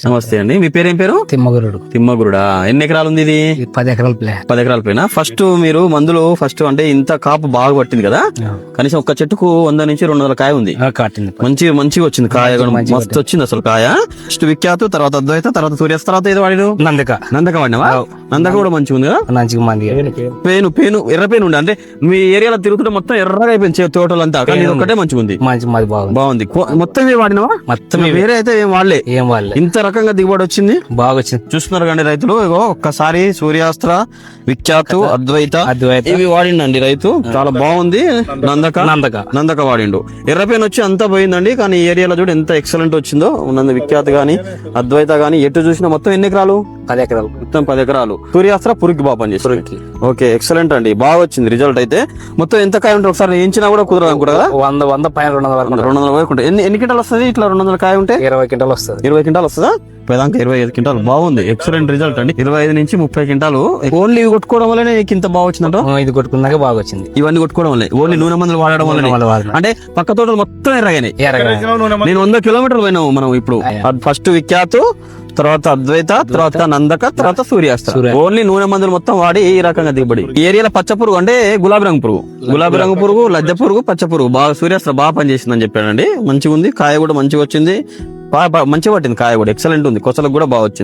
నమస్తే అండి, మీ పేరేం పేరు? తిమ్మగురుడు. తిమ్మగురుడా. ఎన్ని ఎకరాలు ఉంది ఇది? 10 ఎకరాల ప్లే. 10 ఎకరాల పైన. ఫస్ట్ మీరు మందులు అంటే ఇంత కాపు బాగా పట్టింది కదా, కనీసం ఒక్క చెట్టుకు 100 నుంచి 200 కాయ ఉంది. కాటింది మంచిగా వచ్చింది కాయ కూడా, మస్తు వచ్చింది అసలు కాయ. ఫస్ట్ విఖ్యాతు, తర్వాత అద్వైత, తర్వాత సూర్యాస్త, తర్వాత ఏదో వాడిను నందక వాడినవా? నందక కూడా మంచిగా ఉంది కదా. మంచిగా మంది పేను ఎర్ర పేను ఉండే, అంటే మీ ఏరియాలో తిరుగుతుంటే మొత్తం ఎర్రగా అయిపోయింది తోటలంతా, కానీ ఇది ఒక్కటే మంచిగా ఉంది. మంచి మాది బాగుంది. మొత్తం వాడినవా? మొత్తం వేరే అయితే ఏం వాడలే. ఏం వాళ్ళే ఇంత రకంగా దిగుబడి వచ్చింది, బాగా వచ్చింది. చూస్తున్నారు కండి రైతులు. ఇగో ఒక్కసారి సూర్యాస్త్ర, విఖ్యాతు, అద్వైత ఇవి వాడిండండి రైతు. చాలా బాగుంది. నందక వాడిండు. ఎర్రపేన వచ్చి అంతా పోయిందండి, కానీ ఈ ఏరియాలో చూడు ఎంత ఎక్సలెంట్ వచ్చిందో. విఖ్యాత్ గాని అద్వైత గాని ఎటు చూసినా మొత్తం ఎన్ని ఎకరాలు? 10 ఎకరాలు. మొత్తం 10 ఎకరాలు. సూర్యాస్త్ర పురుగు బాగా పనిచేస్తుంది. ఓకే, ఎక్సలెంట్ అండి, బాగా వచ్చింది రిజల్ట్ అయితే. మొత్తం ఎంత కాయ ఉంటుంది ఒకసారి ఏంచినా కూడా కుదరదు అనుకుంటా కదా. 100 పైన 200 వరకు 200 వరకు ఉంటుంది. ఎన్ని క్వింటాలు వస్తుంది ఇట్లా 200 కాయ ఉంటే? 20 క్వింటాలు వస్తుంది. 20 క్వింటాలు వస్తుందా? 25 క్వింటాలు. బాగుంది, ఎక్సలెంట్ రిజల్ట్ అండి. 25 నుంచి 30 క్వింటాలు. ఓన్లీ ఇవి కొట్టుకోవడం వల్లనే ఇంత బాగా వచ్చిందంట. ఇది కొట్టుకున్నాక బాగా వచ్చింది. ఇవన్నీ కొట్టుకోవడం వల్లే, ఓన్లీ నూనె మందులు వాడడం వల్ల. అంటే పక్క తోటలు మొత్తం ఎర్రగానే. నేను 100 కిలోమీటర్లు పోయినాము మనం ఇప్పుడు. ఫస్ట్ విఖ్యాతు, తర్వాత అద్వైత, తర్వాత నందక, తర్వాత సూర్యాస్త్ర. ఓన్లీ నూనె మందులు మొత్తం వాడి ఈ రకంగా దిగుబడి. ఈ ఏరియాలో పచ్చ పురుగు అంటే గులాబీ రంగు పురుగు, లజ్జ పురుగు, పచ్చ పురుగు బాగా సూర్యాస్త్ర బాగా పనిచేసిందని చెప్పాడండి. మంచిగా ఉంది, కాయ కూడా మంచిగా వచ్చింది, మంచిగా పట్టింది కాయ కూడా, ఎక్సలెంట్ ఉంది. కొసలకు కూడా బాగా వచ్చింది.